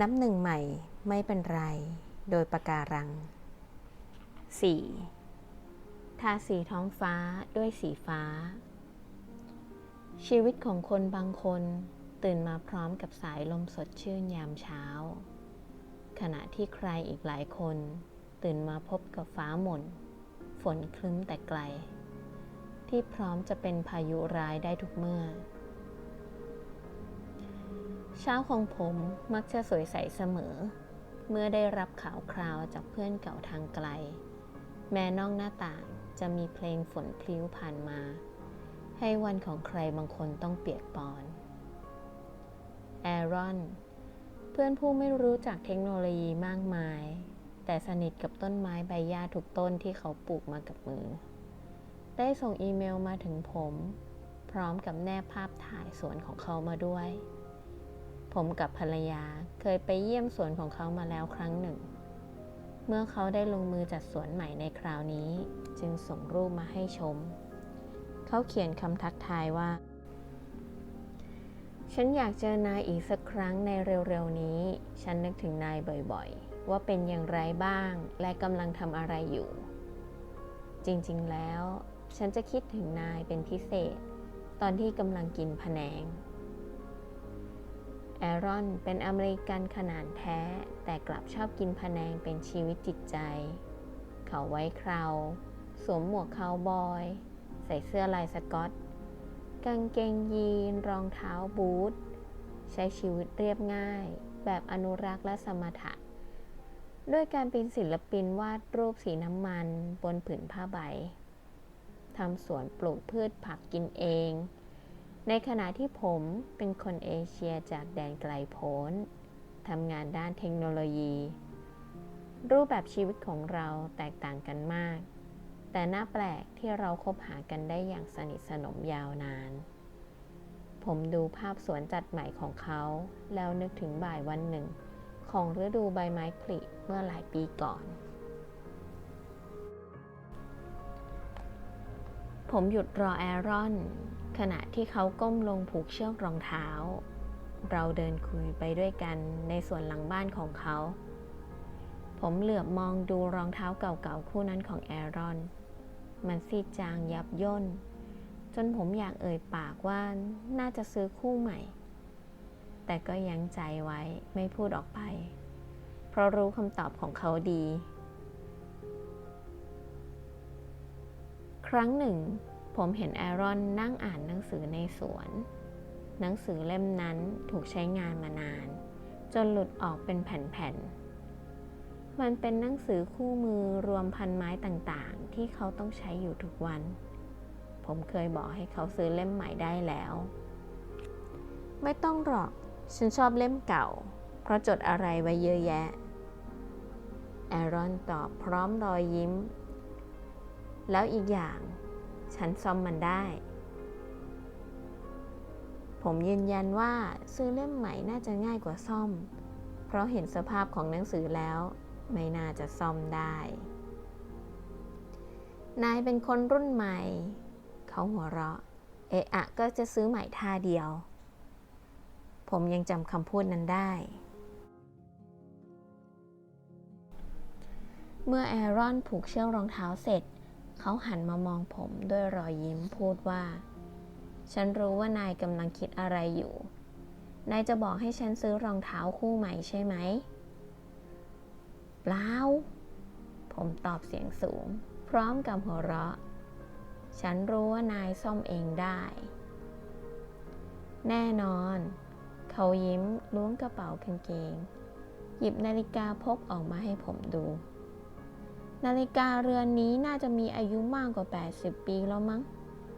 นับหนึ่งใหม่ไม่เป็นไรโดยปะการัง 4. ทาสีท้องฟ้าด้วยสีฟ้าชีวิตของคนบางคนตื่นมาพร้อมกับสายลมสดชื่นยามเช้าขณะที่ใครอีกหลายคนตื่นมาพบกับฟ้าหม่นฝนครึ้มแต่ไกลที่พร้อมจะเป็นพายุร้ายได้ทุกเมื่อเช้าของผมมักจะสวยใสเสมอเมื่อได้รับข่าวคราวจากเพื่อนเก่าทางไกลแม้นอกหน้าต่างจะมีเพลงฝนพลิ้วผ่านมาให้วันของใครบางคนต้องเปียกปอนแอรอนเพื่อนผู้ไม่รู้จักเทคโนโลยีมากมายแต่สนิทกับต้นไม้ใบหญ้าทุกต้นที่เขาปลูกมากับมือได้ส่งอีเมลมาถึงผมพร้อมกับแนบภาพถ่ายสวนของเขามาด้วยผมกับภรรยาเคยไปเยี่ยมสวนของเขามาแล้วครั้งหนึ่งเมื่อเขาได้ลงมือจัดสวนใหม่ในคราวนี้จึงส่งรูปมาให้ชมเขาเขียนคำทักทายว่าฉันอยากเจอนายอีกสักครั้งในเร็วๆนี้ฉันนึกถึงนายบ่อยๆว่าเป็นอย่างไรบ้างและกำลังทำอะไรอยู่จริงๆแล้วฉันจะคิดถึงนายเป็นพิเศษตอนที่กำลังกินพะแนงแอรอนเป็นอเมริกันขนาดแท้แต่กลับชอบกินพะแนงเป็นชีวิตจิตใจเขาไว้เคราสวมหมวกคาวบอยใส่เสื้อลายสก๊อตกางเกงยีนรองเท้าบูทใช้ชีวิตเรียบง่ายแบบอนุรักษ์และสมถะด้วยการเป็นศิลปินวาดรูปสีน้ำมันบนผืนผ้าใบทำสวนปลูกพืชผักกินเองในขณะที่ผมเป็นคนเอเชียจากแดนไกลโพ้นทำงานด้านเทคโนโลยีรูปแบบชีวิตของเราแตกต่างกันมากแต่น่าแปลกที่เราคบหากันได้อย่างสนิทสนมยาวนานผมดูภาพสวนจัดใหม่ของเขาแล้วนึกถึงบ่ายวันหนึ่งของฤดูใบไม้ผลิเมื่อหลายปีก่อนผมหยุดรอแอรอนขณะที่เขาก้มลงผูกเชือกรองเท้าเราเดินคุยไปด้วยกันในสวนหลังบ้านของเขาผมเหลือบมองดูรองเท้าเก่าๆคู่นั้นของแอรอนมันซีดจางยับย่นจนผมอยากเอ่ยปากว่าน่าจะซื้อคู่ใหม่แต่ก็ยั้งใจไว้ไม่พูดออกไปเพราะรู้คำตอบของเขาดีครั้งหนึ่งผมเห็นแอรอนนั่งอ่านหนังสือในสวนหนังสือเล่มนั้นถูกใช้งานมานานจนหลุดออกเป็นแผ่นๆมันเป็นหนังสือคู่มือรวมพันไม้ต่างๆที่เขาต้องใช้อยู่ทุกวันผมเคยบอกให้เขาซื้อเล่มใหม่ได้แล้วไม่ต้องหรอกฉันชอบเล่มเก่าเพราะจดอะไรไว้เยอะแยะแอรอนตอบพร้อมรอยยิ้มแล้วอีกอย่างฉันซ่อมมันได้ผมยืนยันว่าซื้อเล่มใหม่น่าจะง่ายกว่าซ่อมเพราะเห็นสภาพของหนังสือแล้วไม่น่าจะซ่อมได้นายเป็นคนรุ่นใหม่เขาหัวเราะเอะอะก็จะซื้อใหม่ท่าเดียวผมยังจำคำพูดนั้นได้เมื่อแอรอนผูกเชือกรองเท้าเสร็จเขาหันมามองผมด้วยรอยยิ้มพูดว่าฉันรู้ว่านายกำลังคิดอะไรอยู่นายจะบอกให้ฉันซื้อรองเท้าคู่ใหม่ใช่ไหมเปล่าผมตอบเสียงสูงพร้อมกับหัวเราะฉันรู้ว่านายซ่อมเองได้แน่นอนเขายิ้มล้วงกระเป๋ากางเกงหยิบนาฬิกาพกออกมาให้ผมดูนาฬิกาเรือนนี้น่าจะมีอายุมากกว่า80 ปีแล้วมั้ง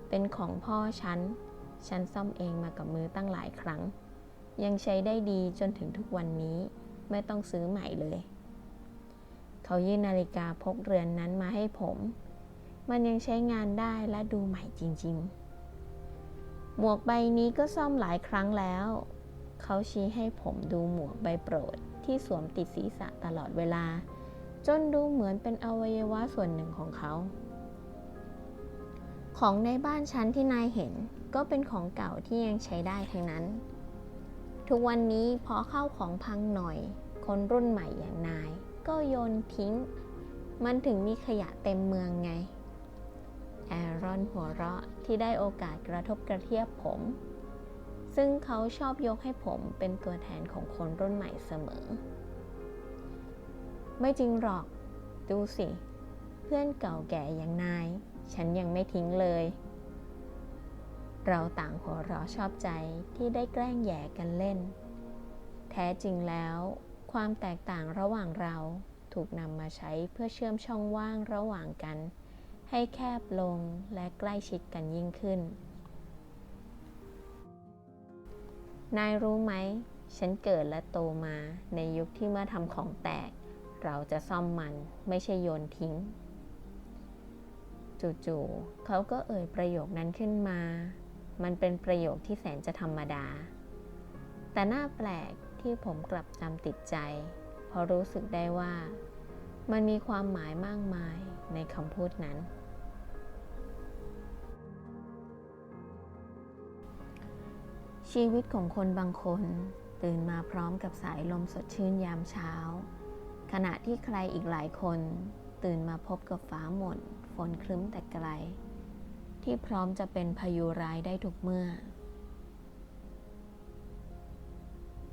เป็นของพ่อฉันซ่อมเองมากับมือตั้งหลายครั้งยังใช้ได้ดีจนถึงทุกวันนี้ไม่ต้องซื้อใหม่เลยเขายื่นนาฬิกาพกเรือนนั้นมาให้ผมมันยังใช้งานได้และดูใหม่จริงๆหมวกใบนี้ก็ซ่อมหลายครั้งแล้วเขาชี้ให้ผมดูหมวกใบโปรดที่สวมติดศีรษะตลอดเวลาจนดูเหมือนเป็นอวัยวะส่วนหนึ่งของเขาของในบ้านฉันที่นายเห็นก็เป็นของเก่าที่ยังใช้ได้ทั้งนั้น ทุกวันนี้พอเข้าของพังหน่อยคนรุ่นใหม่อย่างนายก็โยนทิ้งมันถึงมีขยะเต็มเมืองไงแอรอนหัวเราะที่ได้โอกาสกระทบกระเทียบผมซึ่งเขาชอบยกให้ผมเป็นตัวแทนของคนรุ่นใหม่เสมอไม่จริงหรอกดูสิเพื่อนเก่าแก่อย่างนายฉันยังไม่ทิ้งเลยเราต่างหัวเราะชอบใจที่ได้แกล้งแย่กันเล่นแท้จริงแล้วความแตกต่างระหว่างเราถูกนำมาใช้เพื่อเชื่อมช่องว่างระหว่างกันให้แคบลงและใกล้ชิดกันยิ่งขึ้นนายรู้ไหมฉันเกิดและโตมาในยุคที่เมื่อทำของแตกเราจะซ่อมมันไม่ใช่โยนทิ้งจู่ๆเขาก็เอ่ยประโยคนั้นขึ้นมามันเป็นประโยคที่แสนจะธรรมดาแต่น่าแปลกที่ผมกลับจำติดใจเพราะรู้สึกได้ว่ามันมีความหมายมากมายในคำพูดนั้นชีวิตของคนบางคนตื่นมาพร้อมกับสายลมสดชื่นยามเช้าขณะที่ใครอีกหลายคนตื่นมาพบกับฟ้าหม่นฝนครึ้มแต่ไกลที่พร้อมจะเป็นพายุร้ายได้ทุกเมื่อ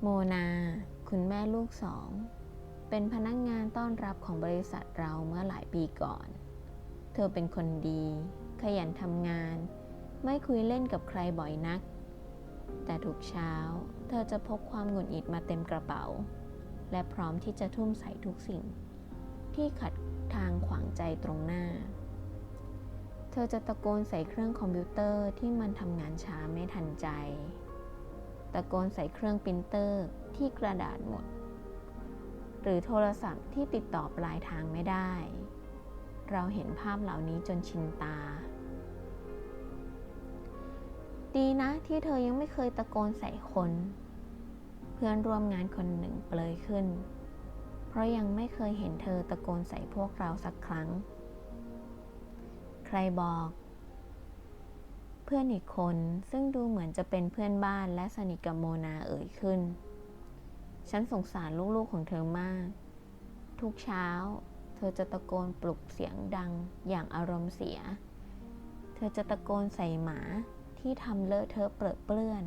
โมนาคุณแม่ลูกสองเป็นพนักงานต้อนรับของบริษัทเราเมื่อหลายปีก่อนเธอเป็นคนดีขยันทำงานไม่คุยเล่นกับใครบ่อยนักแต่ทุกเช้าเธอจะพกความหงุดหงิดมาเต็มกระเป๋าและพร้อมที่จะทุ่มใส่ทุกสิ่งที่ขัดทางขวางใจตรงหน้าเธอจะตะโกนใส่เครื่องคอมพิวเตอร์ที่มันทำงานช้าไม่ทันใจตะโกนใส่เครื่องปรินเตอร์ที่กระดาษหมดหรือโทรศัพท์ที่ติดต่อปลายทางไม่ได้เราเห็นภาพเหล่านี้จนชินตาดีนะที่เธอยังไม่เคยตะโกนใส่คนเพื่อนร่วมงานคนหนึ่งเปรยขึ้นเพราะยังไม่เคยเห็นเธอตะโกนใส่พวกเราสักครั้งใครบอกเพื่อนอีกคนซึ่งดูเหมือนจะเป็นเพื่อนบ้านและสนิทกับโมนาเอ่ยขึ้นฉันสงสารลูกๆของเธอมากทุกเช้าเธอจะตะโกนปลุกเสียงดังอย่างอารมณ์เสียเธอจะตะโกนใส่หมาที่ทำเลอะเทอะเปรอะเปื้อน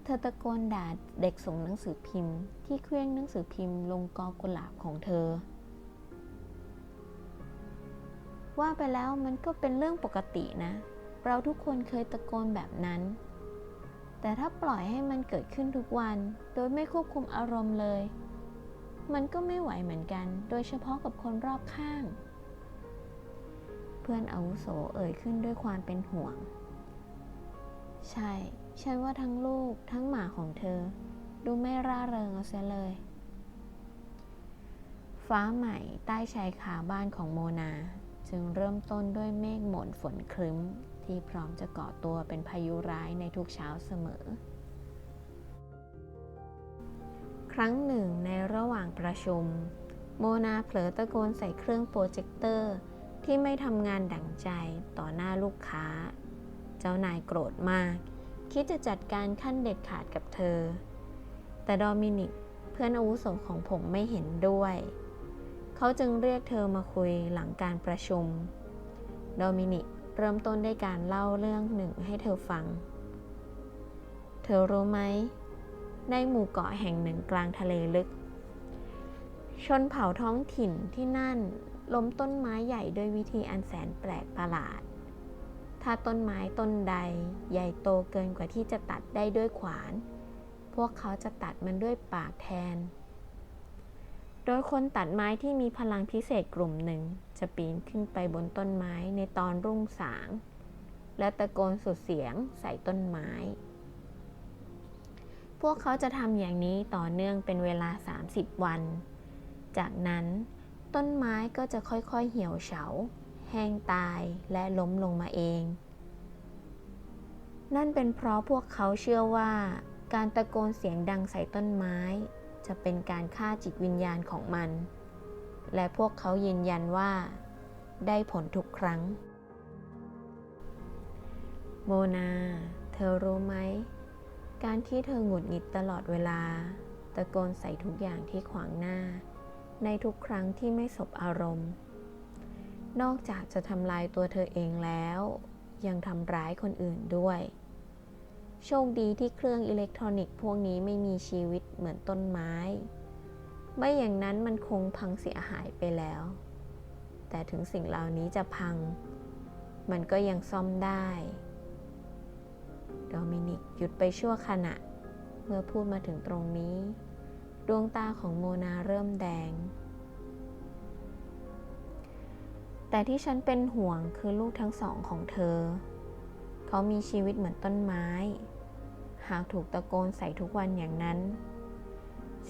เธอตะโกนด่าเด็กส่งหนังสือพิมพ์ที่เคลื่อนหนังสือพิมพ์ลงกอกุหลาบของเธอว่าไปแล้วมันก็เป็นเรื่องปกตินะเราทุกคนเคยตะโกนแบบนั้นแต่ถ้าปล่อยให้มันเกิดขึ้นทุกวันโดยไม่ควบคุมอารมณ์เลยมันก็ไม่ไหวเหมือนกันโดยเฉพาะกับคนรอบข้างเพื่อนอาวุโสเอ่ยขึ้นด้วยความเป็นห่วงใช่ฉันว่าทั้งลูกทั้งหมาของเธอดูไม่ร่าเริงเอาเสียเลยฟ้าใหม่ใต้ชายคาบ้านของโมนาจึงเริ่มต้นด้วยเมฆหม่นฝนครึ้มที่พร้อมจะก่อตัวเป็นพายุร้ายในทุกเช้าเสมอครั้งหนึ่งในระหว่างประชุมโมนาเผลอตะโกนใส่เครื่องโปรเจคเตอร์ที่ไม่ทำงานดั่งใจต่อหน้าลูกค้าเจ้านายโกรธมากคิดจะจัดการขั้นเด็ดขาดกับเธอแต่โดมินิกเพื่อนอาวุโสของผมไม่เห็นด้วยเขาจึงเรียกเธอมาคุยหลังการประชุมโดมินิกเริ่มต้นด้วยการเล่าเรื่องหนึ่งให้เธอฟังเธอรู้ไหมในหมู่เกาะแห่งหนึ่งกลางทะเลลึกชนเผ่าท้องถิ่นที่นั่นล้มต้นไม้ใหญ่ด้วยวิธีอันแสนแปลกประหลาดถ้าต้นไม้ต้นใดใหญ่โตเกินกว่าที่จะตัดได้ด้วยขวานพวกเขาจะตัดมันด้วยปากแทนโดยคนตัดไม้ที่มีพลังพิเศษกลุ่มหนึ่งจะปีนขึ้นไปบนต้นไม้ในตอนรุ่งสางและตะโกนสุดเสียงใส่ต้นไม้พวกเขาจะทำอย่างนี้ต่อเนื่องเป็นเวลา30 วันจากนั้นต้นไม้ก็จะค่อยๆเหี่ยวเฉาแห้งตายและล้มลงมาเองนั่นเป็นเพราะพวกเขาเชื่อว่าการตะโกนเสียงดังใส่ต้นไม้จะเป็นการฆ่าจิตวิญญาณของมันและพวกเขายืนยันว่าได้ผลทุกครั้งโมนาเธอรู้ไหม การที่เธอหงุดหงิดตลอดเวลาตะโกนใส่ทุกอย่างที่ขวางหน้าในทุกครั้งที่ไม่สบอารมณ์นอกจากจะทำลายตัวเธอเองแล้วยังทำร้ายคนอื่นด้วยโชคดีที่เครื่องอิเล็กทรอนิกส์พวกนี้ไม่มีชีวิตเหมือนต้นไม้ไม่อย่างนั้นมันคงพังเสียหายไปแล้วแต่ถึงสิ่งเหล่านี้จะพังมันก็ยังซ่อมได้โดมินิกหยุดไปชั่วขณะเมื่อพูดมาถึงตรงนี้ดวงตาของโมนาเริ่มแดงแต่ที่ฉันเป็นห่วงคือลูกทั้งสองของเธอเขามีชีวิตเหมือนต้นไม้หากถูกตะโกนใส่ทุกวันอย่างนั้น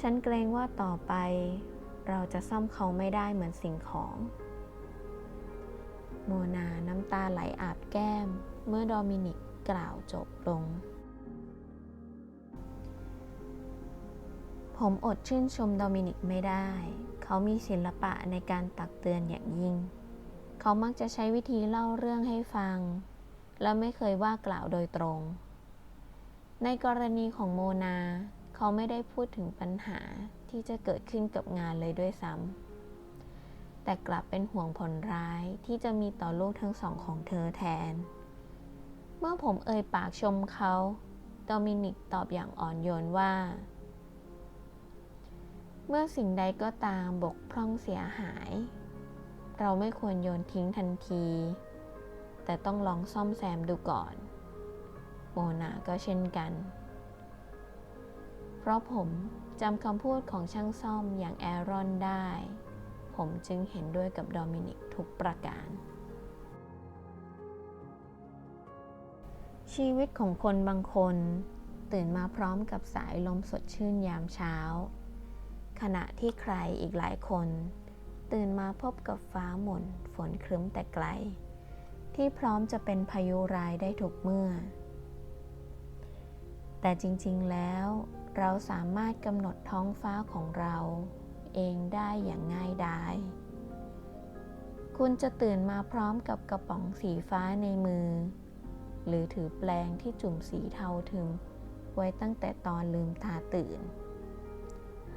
ฉันเกรงว่าต่อไปเราจะซ่อมเขาไม่ได้เหมือนสิ่งของโมนาน้ำตาไหลอาบแก้มเมื่อโดมินิกกล่าวจบลงผมอดชื่นชมโดมินิกไม่ได้เขามีศิลปะในการตักเตือนอย่างยิ่งเขามักจะใช้วิธีเล่าเรื่องให้ฟังและไม่เคยว่ากล่าวโดยตรงในกรณีของโมนาเขาไม่ได้พูดถึงปัญหาที่จะเกิดขึ้นกับงานเลยด้วยซ้ำแต่กลับเป็นห่วงผลร้ายที่จะมีต่อลูกทั้งสองของเธอแทนเมื่อผมเอ่ยปากชมเขาโดมินิกตอบอย่างอ่อนโยนว่าเมื่อสิ่งใดก็ตามบกพร่องเสียหายเราไม่ควรโยนทิ้งทันทีแต่ต้องลองซ่อมแซมดูก่อนโมนาก็เช่นกันเพราะผมจำคำพูดของช่างซ่อมอย่างแอรอนได้ผมจึงเห็นด้วยกับโดมินิกทุกประการชีวิตของคนบางคนตื่นมาพร้อมกับสายลมสดชื่นยามเช้าขณะที่ใครอีกหลายคนตื่นมาพบกับฟ้าหม่นฝนครึ้มแต่ไกลที่พร้อมจะเป็นพายุร้ายได้ทุกเมื่อแต่จริงๆแล้วเราสามารถกำหนดท้องฟ้าของเราเองได้อย่างง่ายดายคุณจะตื่นมาพร้อมกับกระป๋องสีฟ้าในมือหรือถือแปรงที่จุ่มสีเทาทึมไว้ตั้งแต่ตอนลืมตาตื่น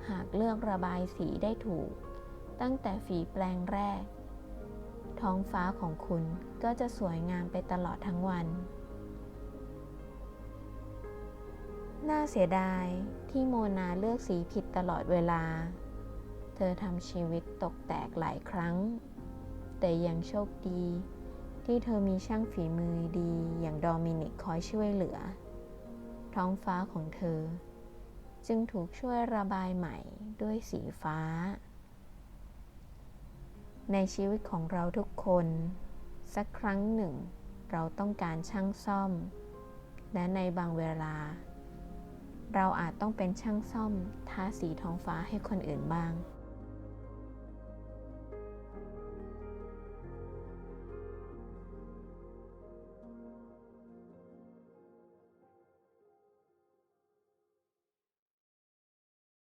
หากเลือกระบายสีได้ถูกตั้งแต่ฝีแปรงแรกท้องฟ้าของคุณก็จะสวยงามไปตลอดทั้งวันน่าเสียดายที่โมนาเลือกสีผิดตลอดเวลาเธอทำชีวิตตกแตกหลายครั้งแต่ยังโชคดีที่เธอมีช่างฝีมือดีอย่างโดมินิกคอยช่วยเหลือท้องฟ้าของเธอจึงถูกช่วยระบายใหม่ด้วยสีฟ้าในชีวิตของเราทุกคนสักครั้งหนึ่งเราต้องการช่างซ่อมและในบางเวลาเราอาจต้องเป็นช่างซ่อมทาสีท้องฟ้าให้คนอื่นบ้าง